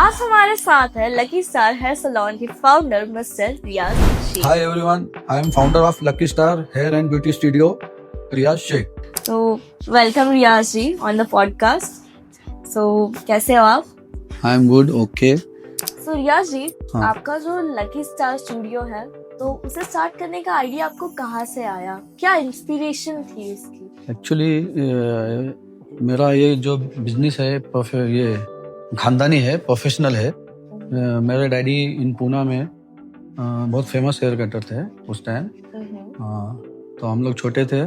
आज हमारे साथ है लकी स्टार हेयर सैलून के founder mister Riyaz Shaikh. Hi everyone, I am founder of Lucky Star Hair and Beauty Studio, Riyaz Sheikh. तो welcome Riyaz ji on the podcast. So कैसे हो आप? I am good, okay. सो रियाज जी, हाँ. आपका जो लकी स्टार स्टूडियो है तो उसे स्टार्ट करने का आइडिया आपको कहाँ से आया? क्या इंस्पिरेशन थी इसकी? Actually मेरा ये जो बिजनेस है ये खानदानी है, प्रोफेशनल है. मेरे डैडी इन पूना में बहुत फेमस हेयर कटर थे उस टाइम. तो हम लोग छोटे थे,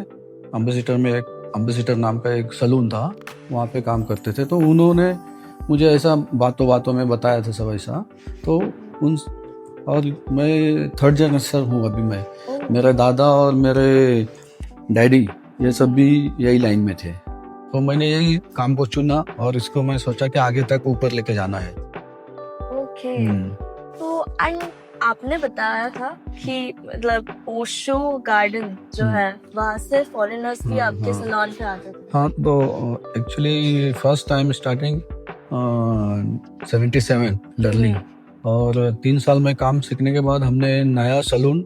अम्बेसिडर नाम का एक सलून था, वहाँ पे काम करते थे. तो उन्होंने मुझे ऐसा बातों में बताया था सब ऐसा. तो और मैं थर्ड जनरेशन हूँ अभी. मेरे दादा और मेरे डैडी ये सब भी यही लाइन में थे. तो मैंने यही काम को चुना और इसको मैं सोचा कि आगे तक ऊपर लेके जाना है. ओके. तो एंड आपने बताया था कि मतलब ओशो गार्डन जो है वहाँ से फॉरेनर्स भी आपके सैलून पे आते थे. हाँ, तो एक्चुअली फर्स्ट टाइम स्टार्टिंग 77 डरली. और 3 साल में काम सीखने के बाद हमने नया सलून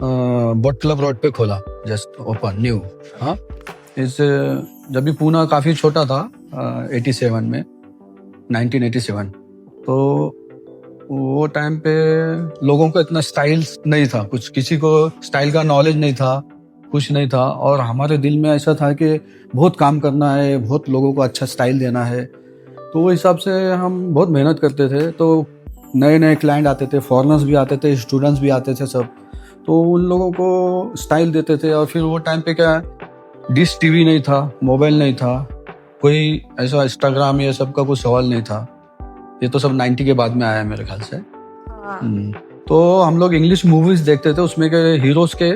बोट क्लब रोड पे खोला, जस्ट ओपन न्यू. हाँ, इस जब भी पूना काफ़ी छोटा था 87 में 1987. तो वो टाइम पे लोगों को इतना स्टाइल नहीं था, कुछ किसी को स्टाइल का नॉलेज नहीं था, कुछ नहीं था. और हमारे दिल में ऐसा था कि बहुत काम करना है, बहुत लोगों को अच्छा स्टाइल देना है. तो वो हिसाब से हम बहुत मेहनत करते थे. तो नए नए क्लाइंट आते थे, फॉरेनर्स भी आते थे, स्टूडेंट्स भी आते थे सब. तो उन लोगों को स्टाइल देते थे. और फिर वो टाइम पे क्या डिश टीवी नहीं था, मोबाइल नहीं था, कोई ऐसा इंस्टाग्राम ये सब का कोई सवाल नहीं था. ये तो सब 90 के बाद में आया मेरे ख्याल से. तो हम लोग इंग्लिश मूवीज देखते थे, उसमें के हीरोज के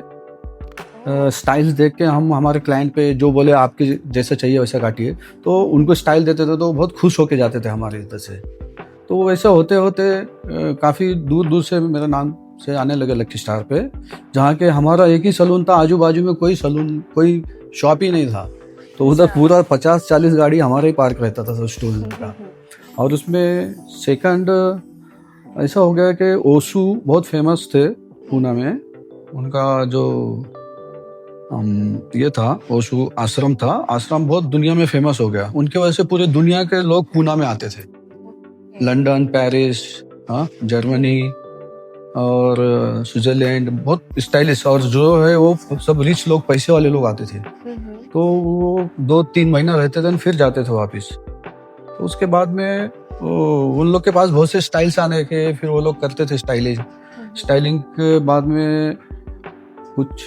स्टाइल्स देख के हम हमारे क्लाइंट पे जो बोले आपके जैसा चाहिए वैसा काटिए, तो उनको स्टाइल देते थे. तो बहुत खुश होके जाते थे हमारे इधर से. तो वैसे होते होते काफ़ी दूर दूर से मेरे नाम से आने लगे लकी स्टार पे, जहाँ के हमारा एक ही सलून था, आजू बाजू में कोई सलून कोई शॉप ही नहीं था. तो उधर पूरा 50-40 गाड़ी हमारा ही पार्क रहता था उस स्टूडेंट का. और उसमें सेकंड ऐसा हो गया कि ओशू बहुत फेमस थे पूना में. उनका जो ये था ओशू आश्रम था, आश्रम बहुत दुनिया में फेमस हो गया. उनके वजह से पूरे दुनिया के लोग पूना में आते थे. लंदन, पेरिस, जर्मनी और स्विट्जरलैंड, बहुत स्टाइलिश. और जो है वो सब रिच लोग, पैसे वाले लोग आते थे. तो वो 2-3 महीना रहते थे, फिर जाते थे वापस. तो उसके बाद में उन लोग के पास बहुत से स्टाइल्स आने के, फिर वो लोग करते थे स्टाइलिंग के बाद में कुछ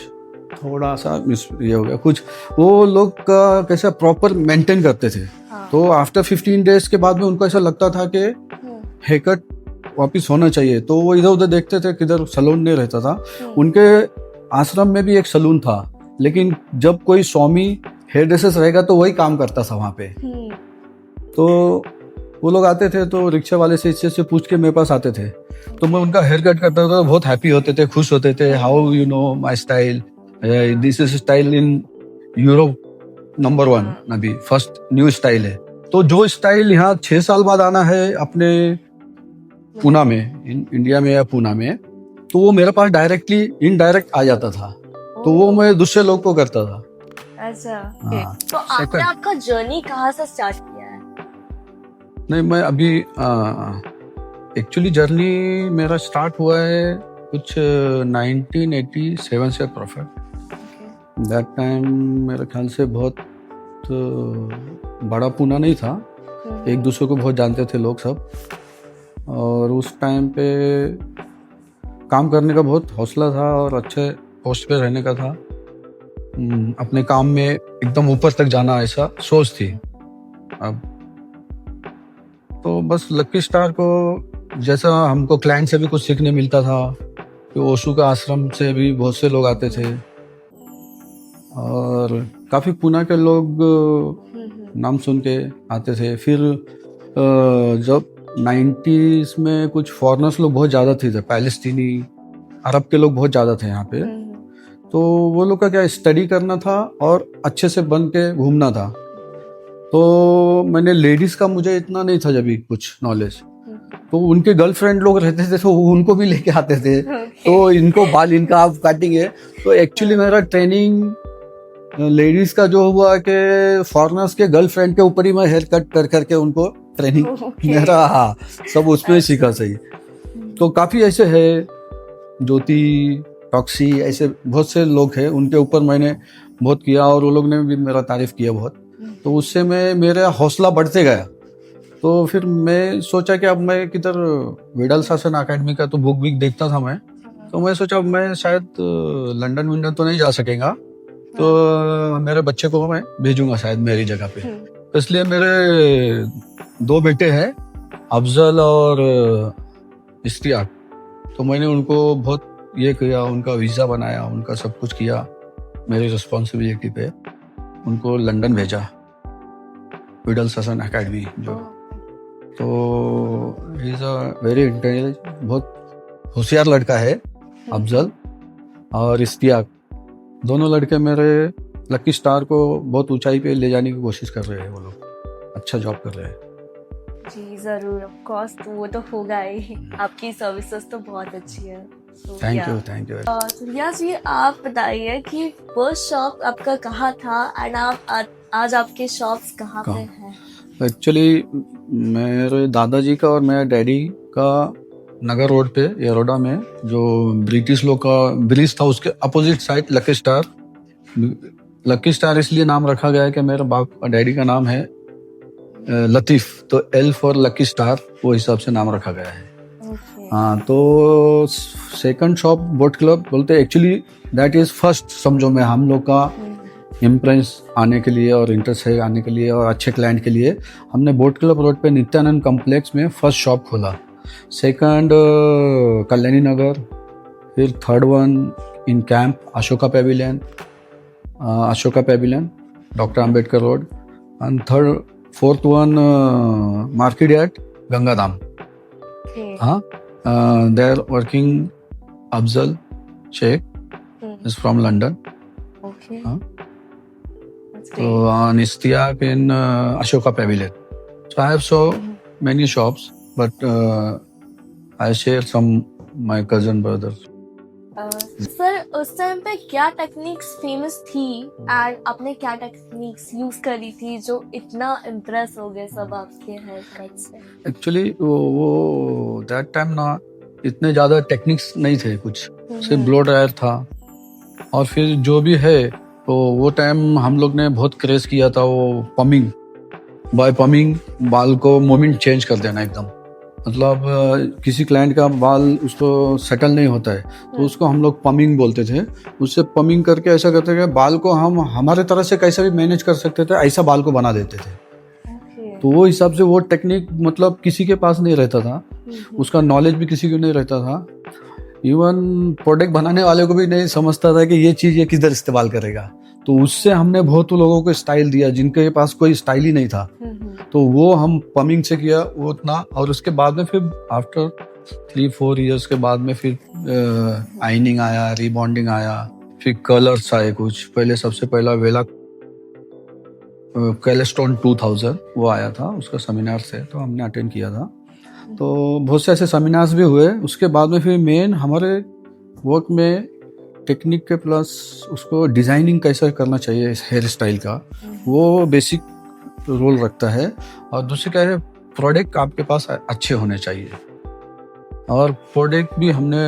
थोड़ा सा ये हो गया. कुछ वो लोग का कैसा प्रॉपर मेंटेन करते थे. तो आफ्टर 15 डेज के बाद में उनको ऐसा लगता था कि हेयर कट वापिस होना चाहिए. तो वो इधर उधर देखते थे, किधर सलून नहीं रहता था. उनके आश्रम में भी एक सलून था, लेकिन जब कोई स्वामी हेयर ड्रेसर्स रहेगा तो वही काम करता था वहाँ पे. तो वो लोग आते थे तो रिक्शा वाले से इस चीज़ से पूछ के मेरे पास आते थे. तो मैं उनका हेयर कट करता था, बहुत हैप्पी होते थे, खुश होते थे. How you know my style, this is style in Europe number 1, अभी फर्स्ट न्यू स्टाइल है. तो जो स्टाइल यहाँ 6 साल बाद आना है अपने पूना में, इंडिया में या पूना में, तो वो मेरे पास डायरेक्टली इनडायरेक्ट आ जाता था. तो वो मैं दूसरे लोग को करता था. अच्छा. तो आपने आपका जर्नी कहाँ से स्टार्ट किया है? नहीं, मैं अभी एक्चुअली जर्नी मेरा स्टार्ट हुआ है कुछ 1987 से परफेक्ट. दैट टाइम मेरे ख्याल से बहुत बड़ा पूना नहीं था, एक दूसरे को बहुत जानते थे लोग सब. और उस टाइम पे काम करने का बहुत हौसला था और अच्छे पोस्ट पे रहने का था. अपने काम में एकदम ऊपर तक जाना, ऐसा सोच थी. अब तो बस लकी स्टार को जैसा हमको क्लाइंट से भी कुछ सीखने मिलता था, कि ओशू का आश्रम से भी बहुत से लोग आते थे. और काफ़ी पूना के लोग नाम सुन के आते थे. फिर जब 90s में कुछ फॉरेनर्स लोग बहुत ज़्यादा थे, पैलेस्टीनी अरब के लोग बहुत ज़्यादा थे यहाँ पे. तो वो लोग का क्या स्टडी करना था और अच्छे से बन के घूमना था. तो मैंने लेडीज का मुझे इतना नहीं था जब भी कुछ नॉलेज, तो उनके गर्लफ्रेंड लोग रहते थे तो वो उनको भी लेके आते थे। तो इनको बाल इनका आप काटेंगे। तो एक्चुअली मेरा ट्रेनिंग लेडीज का जो हुआ कि फॉरेनर्स के गर्लफ्रेंड के ऊपर ही मैं हेयर कट कर करके उनको ट्रेनिंग मेरा, हाँ, सब उसमें सीखा सही। तो काफी ऐसे है, ज्योति, टॉक्सी, ऐसे बहुत से लोग हैं, उनके ऊपर मैंने बहुत किया और वो लोग ने भी मेरा तारीफ किया बहुत। तो उससे मेरा हौसला बढ़ते गया। तो फिर मैं सोचा कि अब मैं किधर विडल शासन अकेडमी का तो बुक वीक देखता था मैं। तो मैं सोचा मैं शायद लंदन विंडन तो नहीं जा सकेगा, तो मेरे बच्चे को मैं भेजूंगा शायद मेरी जगह पे। तो इसलिए मेरे 2 बेटे हैं, अफजल और इश्तियाक। तो मैंने उनको बहुत ये किया, उनका वीज़ा बनाया, उनका सब कुछ किया, मेरी रिस्पॉन्सिबिलिटी पे उनको लंदन भेजा, विडल शासन अकेडमी जो। तो he is a very intelligent, बहुत होशियार लड़का है अफजल और इश्तियाक। दोनों लड़के मेरे लकी स्टार को बहुत ऊंचाई पे ले जाने की कोशिश कर रहे हैं। वो लोग अच्छा जॉब कर रहे हैं। जी जरूर, ऑफ कोर्स, तो वो तो होगा ही। आपकी सर्विसेज तो बहुत अच्छी है। Thank you. सूर्या जी, आप बताइए कि फर्स्ट शॉप आपका कहाँ था एंड आप आज आपके शॉप्स कहाँ पे हैं? एक्चुअली मेरे दादाजी का और मेरे डैडी का नगर रोड पे येरोडा में जो ब्रिटिश लोग का ब्रिज था उसके opposite side lucky star. Lucky star इसलिए नाम रखा गया है कि मेरे बाप डैडी का नाम है लतीफ, तो L फॉर लकी स्टार, वो हिसाब से नाम रखा गया है। हाँ, तो सेकंड शॉप बोट क्लब बोलते, एक्चुअली दैट इज फर्स्ट, समझो मैं हम लोग का इम्प्रेस आने के लिए और इंटरेस्ट है आने के लिए और अच्छे क्लाइंट के लिए हमने बोट क्लब रोड पे नित्यानंद कॉम्प्लेक्स में फर्स्ट शॉप खोला। सेकंड कल्याणी नगर, फिर third one in camp Ashoka pavilion, doctor Ambedkar road, and fourth one market yard Gangadham. हाँ, they are working Afzal Shaikh is from London. हाँ, तो Istiaq in Ashoka Pavilion. So I have so many shops, but I share some my cousin brothers. Sir, उस time पे क्या techniques famous थी and आपने क्या techniques use करी थी जो इतना इम्प्रेस हो गए सब आपके हेयर कट से? एक्चुअली वो दैट टाइम ना इतने ज्यादा टेक्निक्स नहीं थे, कुछ सिर्फ ब्लो ड्रायर था। और फिर जो भी है तो वो टाइम हम लोग ने बहुत क्रेज किया था, वो पमिंग, बाय पमिंग बाल को मोमेंट चेंज कर देना एकदम। मतलब किसी क्लाइंट का बाल उसको सेटल नहीं होता है तो उसको हम लोग पमिंग बोलते थे। उससे पमिंग करके ऐसा करते थे बाल को हम हमारे तरह से कैसे भी मैनेज कर सकते थे, ऐसा बाल को बना देते थे। तो वो हिसाब से वो टेक्निक मतलब किसी के पास नहीं रहता था, उसका नॉलेज भी किसी को नहीं रहता था। इवन प्रोडक्ट बनाने वाले को भी नहीं समझता था कि ये चीज़ ये किधर इस्तेमाल करेगा। तो उससे हमने बहुत लोगों को स्टाइल दिया जिनके पास कोई स्टाइल ही नहीं था, तो वो हम पमिंग से किया वो उतना। और उसके बाद में फिर आफ्टर 3-4 इयर्स के बाद में फिर आइनिंग आया, रिबॉन्डिंग आया, फिर कलर्स आए कुछ। पहले सबसे पहला वेला कैलेस्टोन 2000 वो आया था, उसका सेमिनार से तो हमने अटेंड किया था। तो बहुत से ऐसे सेमिनार्स भी हुए। उसके बाद में फिर मेन हमारे वर्क में टेक्निक के प्लस उसको डिज़ाइनिंग कैसे करना चाहिए हेयर स्टाइल का, वो बेसिक रोल रखता है। और दूसरी क्या है, प्रोडक्ट आपके पास अच्छे होने चाहिए। और प्रोडक्ट भी हमने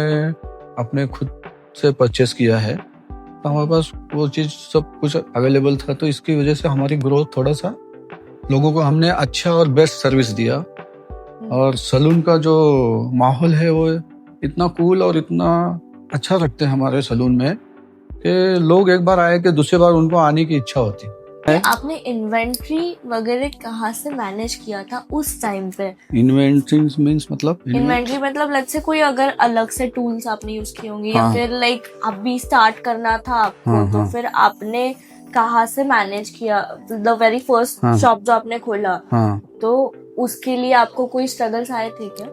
अपने खुद से परचेस किया है, तो हमारे पास वो चीज़ सब कुछ अवेलेबल था। तो इसकी वजह से हमारी ग्रोथ थोड़ा सा, लोगों को हमने अच्छा और बेस्ट सर्विस दिया। और सलून का जो माहौल है वो इतना कूल और इतना अच्छा रखते हैं हमारे सलून में कि लोग एक बार आए कि दूसरी बार उनको आने की इच्छा होती है। आपने इन्वेंट्री वगैरह कहाँ से मैनेज किया था उस टाइम पे? इन्वेंट्री मींस मतलब इन्वेंट्री मतलब लेट्स से कोई अगर अलग से टूल्स आपने यूज किए होंगे या फिर लाइक अभी स्टार्ट करना था आपको, तो फिर आपने कहाँ से मैनेज किया? द वेरी फर्स्ट शॉप जो आपने खोला, तो उसके लिए आपको कोई स्ट्रगल्स आए थे क्या?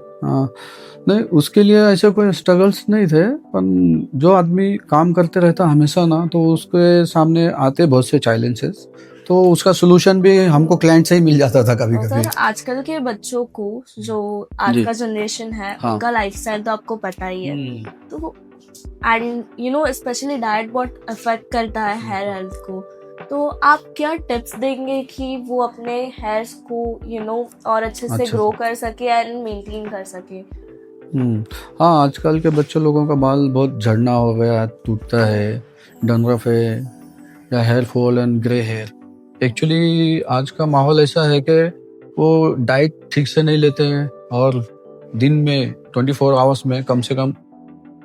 नहीं, उसके लिए ऐसे कोई स्ट्रगल्स नहीं थे, पर जो आदमी काम करते रहता हमेशा ना, तो उसके सामने आते बहुत से चैलेंजेस। तो उसका सोल्यूशन भी हमको क्लाइंट से ही मिल जाता था कभी कभी। सर आजकल के बच्चों को जो आज जी। का जनरेशन है हाँ। उनका लाइफस्टाइल तो आपको पता ही है, तो and you know specially diet बहुत अफेक्ट करता है हेयर हेल्थ को, तो आप क्या टिप्स देंगे कि वो अपने हेयर्स को यू नो और अच्छे से अच्छा। ग्रो कर सके एंड मेंटेन कर सके? हाँ, आजकल के बच्चे लोगों का बाल बहुत झड़ना हो गया, टूटता है, डंड्रफ है या hair fall and grey hair. Actually आज का माहौल ऐसा है कि वो डाइट ठीक से नहीं लेते हैं और दिन में 24 आवर्स में कम से कम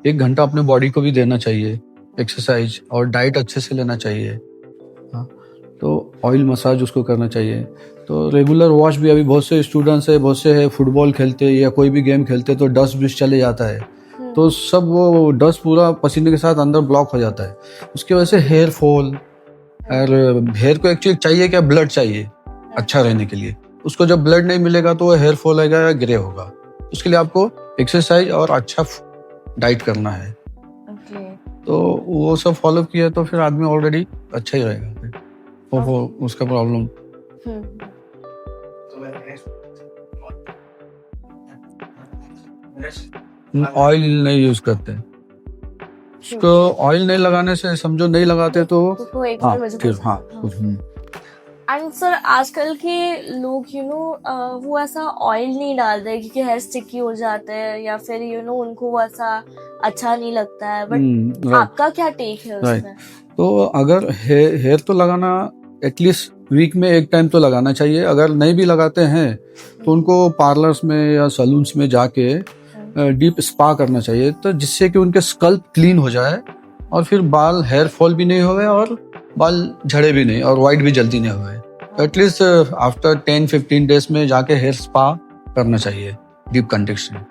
1 घंटा अपने बॉडी को भी देना चाहिए, एक्सरसाइज और डाइट अच्छे से लेना चाहिए। हाँ, तो ऑयल मसाज उसको करना चाहिए। तो रेगुलर वॉश भी, अभी बहुत से स्टूडेंट्स है, बहुत से है फुटबॉल खेलते या कोई भी गेम खेलते तो डस्ट भी चले जाता है, तो सब वो डस्ट पूरा पसीने के साथ अंदर ब्लॉक हो जाता है, उसकी वजह से हेयर फॉल। और हेयर को एक्चुअली चाहिए क्या, ब्लड चाहिए अच्छा रहने के लिए। उसको जब ब्लड नहीं मिलेगा तो वो हेयर फॉल आएगा या ग्रे होगा। उसके लिए आपको एक्सरसाइज और अच्छा डाइट करना है। तो वो सब फॉलो किया तो फिर आदमी ऑलरेडी अच्छा ही रहेगा, वो उसका प्रॉब्लम। ऑयल नहीं यूज करते, उसको ऑयल नहीं लगाने से, समझो नहीं लगाते तो हाँ फिर हाँ कुछ एंड सर आजकल के लोग यू नो वो ऐसा ऑयल नहीं डालते क्योंकि हेयर स्टिकी हो जाते हैं या फिर यू नो उनको वो ऐसा अच्छा नहीं लगता है, बट आपका क्या टेक है उसमें? तो अगर हेयर तो लगाना एटलीस्ट वीक में 1 टाइम तो लगाना चाहिए। अगर नहीं भी लगाते हैं तो उनको पार्लर्स में या सलून्स में जाके डीप स्पा करना चाहिए, तो जिससे कि उनके स्कल्प क्लीन हो जाए और फिर बाल हेयर फॉल भी नहीं होवे और बाल झड़े भी नहीं और वाइट भी जल्दी नहीं हुए। एटलीस्ट आफ्टर 10-15 डेज में जाके हेयर स्पा करना चाहिए डीप कंडीशनिंग,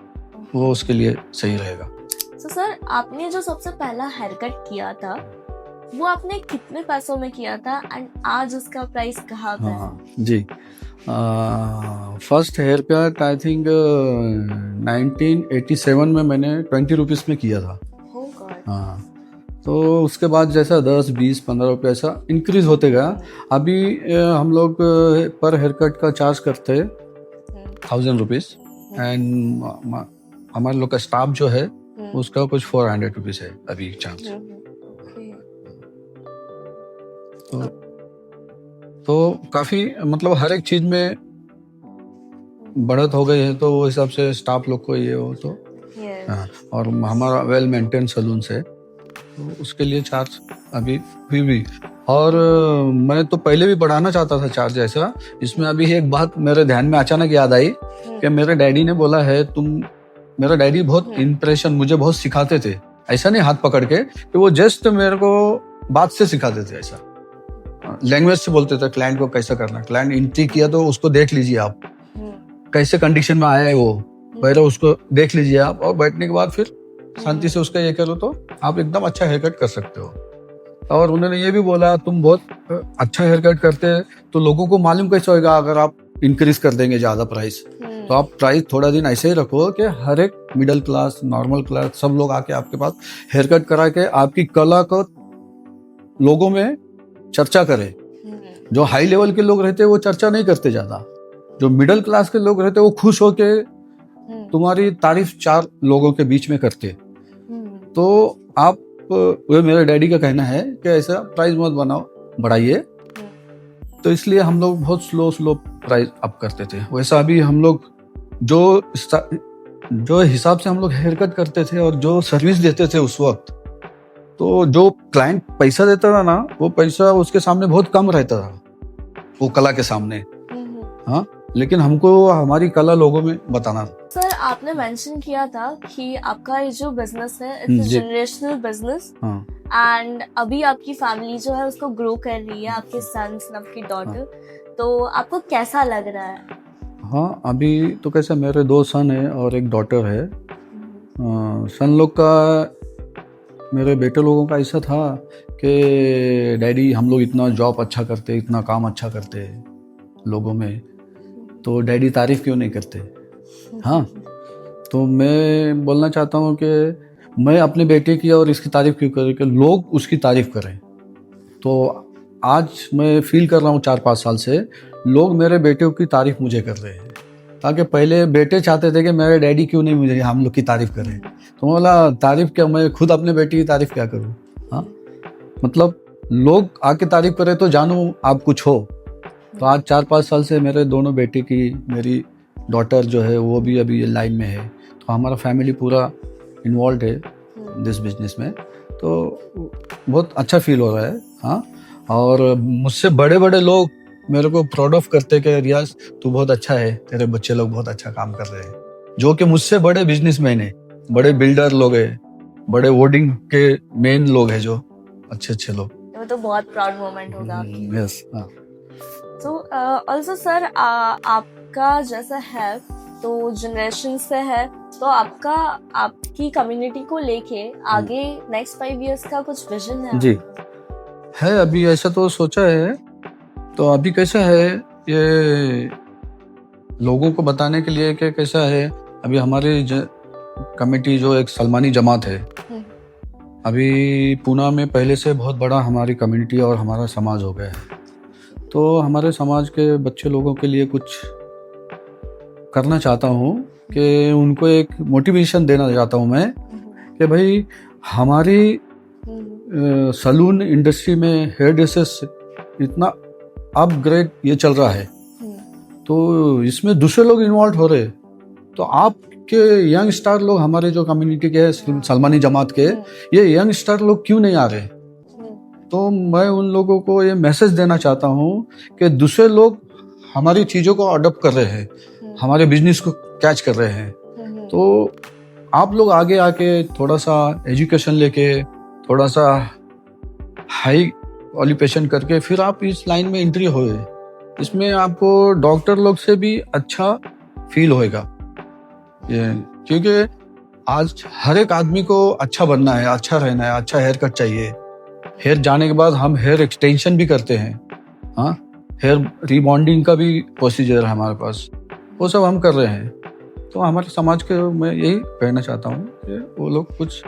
वो उसके लिए सही रहेगा। तो सर आपने जो सबसे पहला हेयर कट किया था वो आपने कितने पैसों में किया था एंड आज उसका प्राइस कहाँ पे है? जी, first haircut I think 1987 में मैंने 20 रुपीज में किया था। हाँ, तो उसके बाद जैसा 10, 20, 15 रुपये ऐसा इंक्रीज होते गया। अभी हम लोग पर हेयर कट का चार्ज करते हैं 1000 रुपीज एंड हमारे लोग का स्टाफ जो है उसका कुछ 400 रुपीज है अभी चार्ज। तो काफी मतलब हर एक चीज में बढ़त हो गई है, तो वो हिसाब से स्टाफ लोग को ये हो तो हाँ, और हमारा वेल मेंटेन सलून है तो उसके लिए चार्ज अभी भी और मैं तो पहले भी बढ़ाना चाहता था चार्ज ऐसा। इसमें अभी एक बात मेरे ध्यान में अचानक याद आई कि मेरे डैडी ने बोला है मेरा डैडी बहुत इंप्रेशन मुझे बहुत सिखाते थे, ऐसा नहीं हाथ पकड़ के, कि वो जस्ट मेरे को बात से सिखाते थे, ऐसा लैंग्वेज से बोलते थे क्लाइंट को कैसा करना। क्लाइंट एंट्री किया तो उसको देख लीजिए आप कैसे कंडीशन में आया है, वो पहले उसको देख लीजिए आप और बैठने के बाद फिर शांति से उसका ये करो तो आप एकदम अच्छा हेयर कट कर सकते हो। और उन्होंने ये भी बोला तुम बहुत अच्छा हेयर कट करते हैं तो लोगों को मालूम कैसे होगा अगर आप इंक्रीज कर देंगे ज्यादा प्राइस, तो आप प्राइस थोड़ा दिन ऐसे ही रखो कि हर एक मिडिल क्लास, नॉर्मल क्लास सब लोग आके आपके पास हेयर कट करा के आपकी कला को लोगों में चर्चा करें। जो हाई लेवल के लोग रहते हैं वो चर्चा नहीं करते ज्यादा, जो मिडिल क्लास के लोग रहते हैं वो खुश होके तुम्हारी तारीफ 4 लोगों के बीच में करते। तो आप वो मेरे डैडी का कहना है कि ऐसा प्राइस मत बनाओ, बढ़ाइए, तो इसलिए हम लोग बहुत स्लो प्राइस अप करते थे। वैसा अभी हम लोग जो हिसाब से हम लोग हेयर कट करते थे और जो सर्विस देते थे उस वक्त, तो जो क्लाइंट पैसा देता था ना वो पैसा उसके सामने बहुत कम रहता था, वो कला के सामने। हाँ, लेकिन हमको हमारी कला लोगों में बताना। सर आपने मेंशन किया था कि आपका ये जो बिजनेस है इट्स जनरेशनल बिजनेस एंड अभी आपकी फैमिली जो है उसको ग्रो कर रही है, आपके सन्स, आपकी डॉटर, तो आपको कैसा लग रहा है? हाँ, अभी तो कैसा मेरे 2 सन है और एक डॉटर है। सन लोग का, मेरे बेटे लोगों का ऐसा था कि डैडी हम लोग इतना जॉब अच्छा करते, इतना काम अच्छा करते लोगों में, तो डैडी तारीफ क्यों नहीं करते। हाँ, तो मैं बोलना चाहता हूँ कि मैं अपने बेटे की और इसकी तारीफ क्यों करूँ कि लोग उसकी तारीफ करें। तो आज मैं फील कर रहा हूँ 4-5 साल से, लोग मेरे बेटे की तारीफ मुझे कर रहे हैं। ताकि पहले बेटे चाहते थे कि मेरे डैडी क्यों नहीं मुझे हम लोग की तारीफ करें, तो मैं बोला तारीफ क्या, मैं खुद अपने बेटे की तारीफ क्या करूँ। हाँ, मतलब लोग आके तारीफ करें तो जानूँ आप कुछ हो। तो आज 4-5 साल से मेरे दोनों बेटे की, मेरी डॉटर जो है वो भी अभी लाइन में है, तो हमारा फैमिली पूरा इन्वॉल्व है दिस बिजनेस में, तो बहुत अच्छा फील हो रहा है। हाँ, और मुझसे बड़े बड़े लोग मेरे को प्राउड ऑफ करते हैं कि रियाज तू बहुत अच्छा है, तेरे बच्चे लोग बहुत अच्छा काम कर रहे हैं, जो कि मुझसे बड़े बिजनेसमैन है, बड़े बिल्डर लोग हैं, बड़े वोडिंग के मेन लोग हैं, जो अच्छे लोग। वो तो बहुत प्राउड मोमेंट होगा आपके लिए। यस। तो ऑल्सो सर, आपका जैसा है तो जनरेशन से है, तो आपकी कम्युनिटी को लेके आगे नेक्स्ट 5 इयर्स का कुछ विजन है? जी है, अभी ऐसा तो सोचा है। तो अभी कैसा है, ये लोगों को बताने के लिए कि कैसा है, अभी हमारी कमेटी जो एक सलमानी जमात है, अभी पूना में पहले से बहुत बड़ा हमारी कम्युनिटी और हमारा समाज हो गया है। तो हमारे समाज के बच्चे लोगों के लिए कुछ करना चाहता हूँ कि उनको एक मोटिवेशन देना चाहता हूँ मैं कि भाई हमारी सलून इंडस्ट्री में हेयर ड्रेसेस इतना अपग्रेड ये चल रहा है, तो इसमें दूसरे लोग इन्वॉल्व हो रहे, तो आपके यंग स्टार लोग, हमारे जो कम्युनिटी के हैं सलमानी जमात के, ये यंग स्टार लोग क्यों नहीं आ रहे। तो मैं उन लोगों को ये मैसेज देना चाहता हूँ कि दूसरे लोग हमारी चीज़ों को अडॉप्ट कर रहे हैं, हमारे बिजनेस को कैच कर रहे हैं, तो आप लोग आगे आके थोड़ा सा एजुकेशन लेके, थोड़ा सा हाई क्वालिफिकेशन करके फिर आप इस लाइन में एंट्री होए, इसमें आपको डॉक्टर लोग से भी अच्छा फील होएगा। क्योंकि आज हर एक आदमी को अच्छा बनना है, अच्छा रहना है, अच्छा हेयर कट चाहिए। हेयर जाने के बाद हम हेयर एक्सटेंशन भी करते हैं। हाँ, हेयर रिबॉन्डिंग का भी प्रोसीजर है हमारे पास, वो सब हम कर रहे हैं। तो हमारे समाज के मैं यही कहना चाहता हूँ कि वो लोग कुछ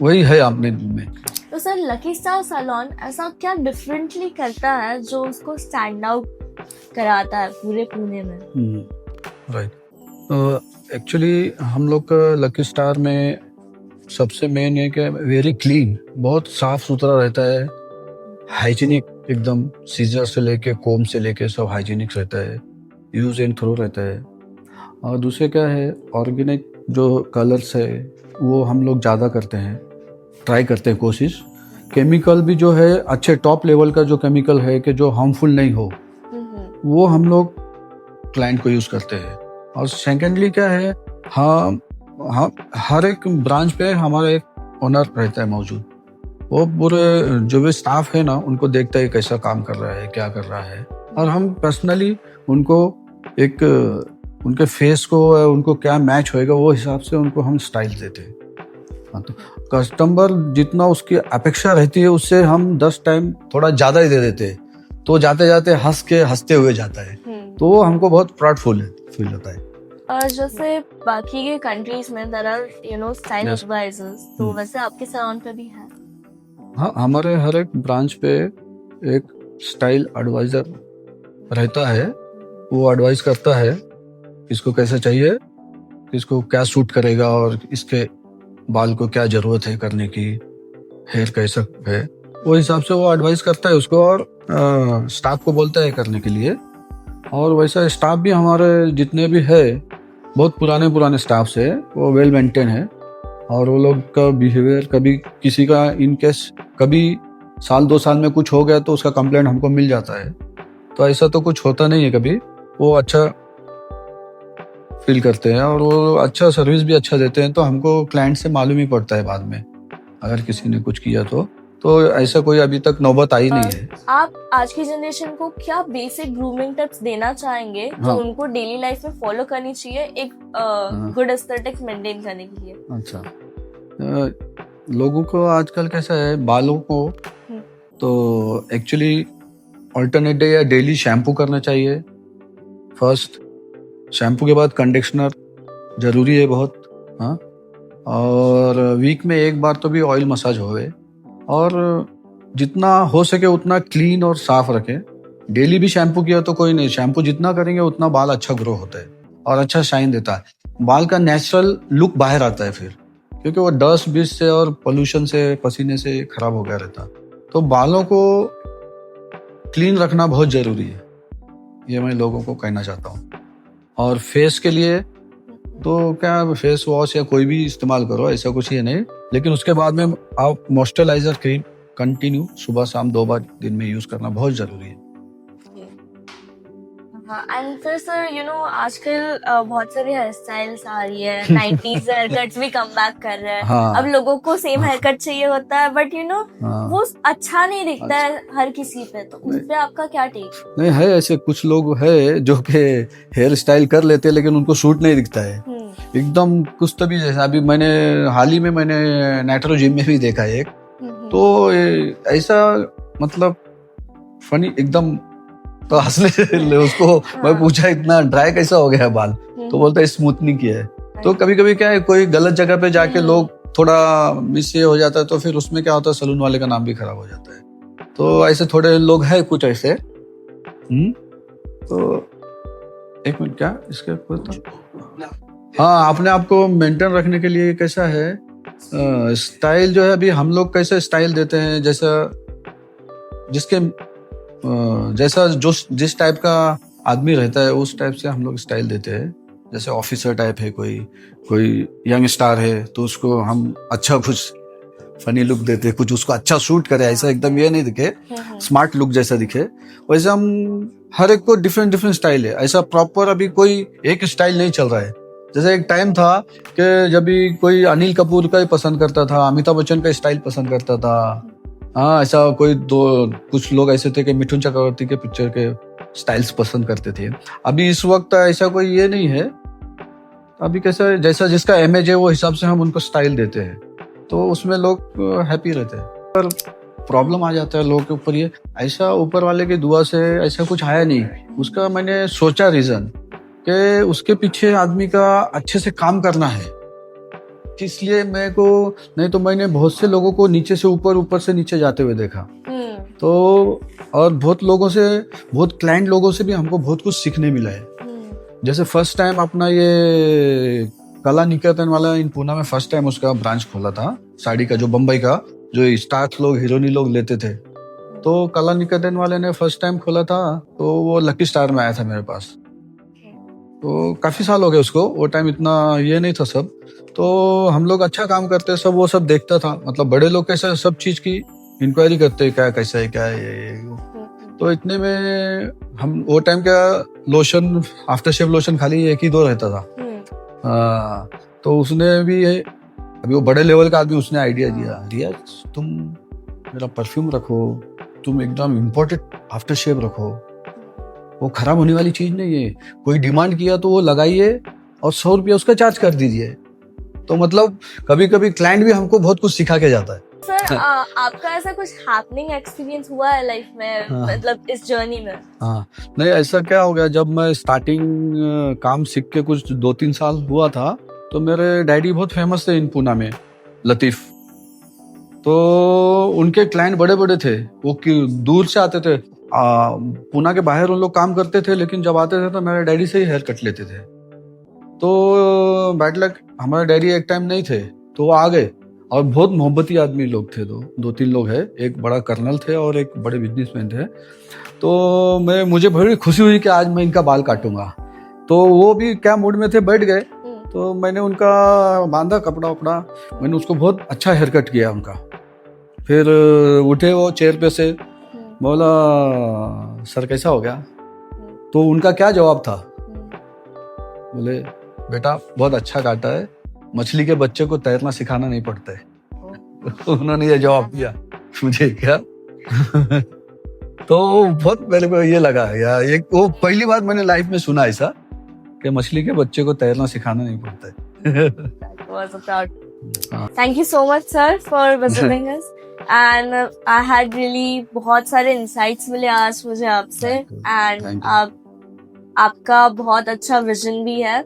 वही है अपने में। तो सर, लकी स्टार सैलून ऐसा क्या डिफरेंटली करता है जो उसको स्टैंड आउट कराता है पूरे पुणे में? राइट। तो एक्चुअली हम लोग का लकी स्टार में सबसे मेन है कि वेरी क्लीन, बहुत साफ सुथरा रहता है, हाइजीनिक एकदम, सीजर से लेके कोम से लेके सब हाइजीनिक रहता है, यूज एंड थ्रो रहता है। और दूसरे क्या है, ऑर्गेनिक जो कलर्स है वो हम लोग ज़्यादा करते हैं, ट्राई करते हैं कोशिश। केमिकल भी जो है अच्छे टॉप लेवल का जो केमिकल है कि जो हार्मफुल नहीं हो, वो हम लोग क्लाइंट को यूज़ करते हैं। और सेकेंडली क्या है, हाँ, हर एक ब्रांच पे हमारा एक ओनर रहता है मौजूद, वो पूरे जो भी स्टाफ है ना उनको देखता है कैसा काम कर रहा है, क्या कर रहा है, और हम पर्सनली उनको एक उनके फेस को, उनको क्या मैच होएगा वो हिसाब से उनको हम स्टाइल देते हैं। हाँ, तो कस्टमर जितना उसकी अपेक्षा रहती है उससे हम 10 टाइम थोड़ा ज़्यादा ही दे देते हैं, तो जाते जाते हंसते हुए जाता है, तो वो हमको बहुत प्राउडफुल फील होता है। और जैसे बाकी के कंट्रीज में देयर आर स्टाइल एडवाइजर्स, तो वैसे आपके सैलून पे भी है? हाँ, हमारे हर एक ब्रांच पे एक स्टाइल एडवाइजर रहता है, वो एडवाइस करता है किसको कैसा चाहिए, किसको क्या सूट करेगा और इसके बाल को क्या जरूरत है करने की, हेयर कैसा है, वो हिसाब से वो एडवाइस करता है उसको, और स्टाफ को बोलता है करने के लिए। और वैसा स्टाफ भी हमारे जितने भी है बहुत पुराने स्टाफ से, वो वेल मेंटेन है, और वो लोग का बिहेवियर, कभी किसी का इन केस कभी 1-2 साल में कुछ हो गया तो उसका कंप्लेंट हमको मिल जाता है, तो ऐसा तो कुछ होता नहीं है कभी। वो अच्छा फील करते हैं और वो अच्छा सर्विस भी अच्छा देते हैं, तो हमको क्लाइंट से मालूम ही पड़ता है बाद में अगर किसी ने कुछ किया तो ऐसा कोई अभी तक नौबत आई नहीं है। आप आज की जनरेशन को क्या बेसिक ग्रूमिंग टिप्स देना चाहेंगे जो उनको डेली लाइफ में फॉलो करनी चाहिए एक गुड एस्थेटिक्स मेंटेन करने के लिए? अच्छा, लोगों को आजकल कैसा है, बालों को तो एक्चुअली अल्टरनेट डे या डेली शैम्पू करना चाहिए। फर्स्ट शैम्पू के बाद कंडीशनर जरूरी है बहुत। हाँ, और वीक में एक बार तो भी ऑयल मसाज होवे, और जितना हो सके उतना क्लीन और साफ रखें। डेली भी शैम्पू किया तो कोई नहीं, शैम्पू जितना करेंगे उतना बाल अच्छा ग्रो होता है और अच्छा शाइन देता है। बाल का नेचुरल लुक बाहर आता है फिर, क्योंकि वो डस्ट बीस से और पोल्यूशन से, पसीने से खराब हो गया रहता। तो बालों को क्लीन रखना बहुत जरूरी है, ये मैं लोगों को कहना चाहता हूँ। और फेस के लिए तो क्या फेस वॉश या कोई भी इस्तेमाल करो, ऐसा कुछ ही नहीं, लेकिन उसके बाद में आप मॉइस्चराइजर क्रीम कंटिन्यू सुबह शाम 2 बार दिन में यूज करना बहुत जरूरी है। हाँ, एंड फिर सर यू नो आजकल बहुत सारे हेयर स्टाइल्स आ रही है, 90s हेयर कट्स भी कम बैक कर रहे हैं। हाँ। अब लोगों को सेम हेयर कट चाहिए होता है, बट यू नो हाँ। वो अच्छा नहीं दिखता है हर किसी पे, तो उस पे आपका क्या टेक? नहीं है, ऐसे कुछ लोग है जो कि हेयर स्टाइल कर लेते हैं लेकिन उनको सूट नहीं दिखता है एकदम कुछ तभी। जैसा अभी मैंने हाल ही में मैंने नेट्रो जिम में भी देखा है एक, तो ऐसा मतलब फनी एकदम, तो हंसले उसको मैं पूछा इतना ड्राई कैसा हो गया बाल, तो बोलता है स्मूथनिंग किया है। तो कभी कभी क्या है, कोई गलत जगह पे जाके लोग थोड़ा मिस ये हो जाता है, तो फिर उसमें क्या होता है, सलून वाले का नाम भी खराब हो जाता है। तो ऐसे थोड़े लोग हैं कुछ ऐसे। तो एक मिनट, क्या इसके हाँ, अपने आप को मेंटेन रखने के लिए कैसा है स्टाइल जो है, अभी हम लोग कैसे स्टाइल देते हैं, जैसा जिसके जैसा जो जिस टाइप का आदमी रहता है उस टाइप से हम लोग स्टाइल देते हैं। जैसे ऑफिसर टाइप है, कोई यंग स्टार है, तो उसको हम अच्छा कुछ फनी लुक देते हैं, कुछ उसको अच्छा सूट करे, ऐसा एकदम ये नहीं दिखे, स्मार्ट लुक जैसा दिखे। वैसे हम हर एक को डिफरेंट डिफरेंट स्टाइल है, ऐसा प्रॉपर अभी कोई एक स्टाइल नहीं चल रहा है। जैसे एक टाइम था कि जब भी कोई अनिल कपूर का ही पसंद करता था, अमिताभ बच्चन का स्टाइल पसंद करता था। हाँ, ऐसा कुछ लोग ऐसे थे कि मिथुन चक्रवर्ती के पिक्चर के स्टाइल्स पसंद करते थे। अभी इस वक्त ऐसा कोई ये नहीं है। अभी कैसा है, जैसा जिसका इमेज है वो हिसाब से हम उनको स्टाइल देते हैं, तो उसमें लोग हैप्पी रहते हैं। पर प्रॉब्लम आ जाता है लोगों के ऊपर, ये ऐसा ऊपर वाले की दुआ से ऐसा कुछ आया नहीं। उसका मैंने सोचा रीजन कि उसके पीछे आदमी का अच्छे से काम करना है, इसलिए मेरे को, नहीं तो मैंने बहुत से लोगों को नीचे से ऊपर, ऊपर से नीचे जाते हुए देखा। तो और बहुत क्लाइंट लोगों से भी हमको बहुत कुछ सीखने मिला है। जैसे फर्स्ट टाइम अपना ये कला निकेतन वाला इन पूना में फर्स्ट टाइम उसका ब्रांच खोला था, साड़ी का, जो बम्बई का, जो स्टार्स लोग, हीरोइनी लोग लेते थे। तो कला निकेतन वाले ने फर्स्ट टाइम खोला था, तो वो लकी स्टार में आया था मेरे पास। तो काफी साल हो गए उसको, वो टाइम इतना ये नहीं था सब। तो हम लोग अच्छा काम करते सब, वो सब देखता था, मतलब बड़े लोग कैसे सब चीज की इंक्वायरी करते, क्या कैसा है, क्या है ये। तो इतने में हम वो टाइम क्या, लोशन, आफ्टर शेव लोशन खाली 1 ही 2 रहता था। तो उसने भी अभी वो बड़े लेवल का आदमी, उसने आइडिया दिया, रिया तुम मेरा परफ्यूम रखो, तुम एकदम इम्पोर्टेंट आफ्टर शेव रखो, वो खराब होने वाली चीज नहीं है, कोई डिमांड किया तो वो लगाइए और 100 रुपया उसका चार्ज कर दीजिए। तो मतलब कभी कभी क्लाइंट भी हमको बहुत कुछ सिखा के जाता है। सर आपका ऐसा कुछ हैपनिंग एक्सपीरियंस हुआ है लाइफ में? हाँ। मतलब इस जर्नी में? हाँ, नहीं ऐसा क्या हो गया, जब मैं स्टार्टिंग काम सीख के कुछ 2-3 साल हुआ था, तो मेरे डैडी बहुत फेमस थे इन पूना में, लतीफ। तो उनके क्लाइंट बड़े बड़े थे, वो दूर से आते थे। पूना के बाहर उन लोग काम करते थे, लेकिन जब आते थे तो मेरे डैडी से ही हेयर कट लेते थे। तो बैड लक, हमारे डैडी एक टाइम नहीं थे, तो वो आ गए, और बहुत मोहब्बती आदमी लोग थे। 2-3 लोग हैं, एक बड़ा कर्नल थे और एक बड़े बिजनेसमैन थे। तो मुझे बड़ी खुशी हुई कि आज मैं इनका बाल काटूंगा। तो वो भी क्या मूड में थे, बैठ गए। तो मैंने उनका बांधा कपड़ा वपड़ा, मैंने उसको बहुत अच्छा हेयर कट किया उनका। फिर उठे वो चेयर पे से, बोला सर कैसा हो गया? तो उनका क्या जवाब था, बोले बेटा बहुत अच्छा काटा है, मछली के बच्चे को तैरना सिखाना नहीं पड़ता है। उन्होंने ये जवाब दिया मुझे, क्या तो बहुत मेरे को ये लगा यार, वो पहली बार मैंने लाइफ में सुना ऐसा कि मछली के बच्चे को तैरना सिखाना नहीं पड़ता है। Thank you so much sir for visiting us and I had really बहुत सारे insights मिले आज मुझे आपसे, and आपका बहुत अच्छा विजन भी है।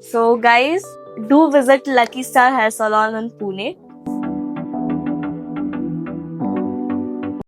So guys, do visit Lucky Star Hair Salon in Pune.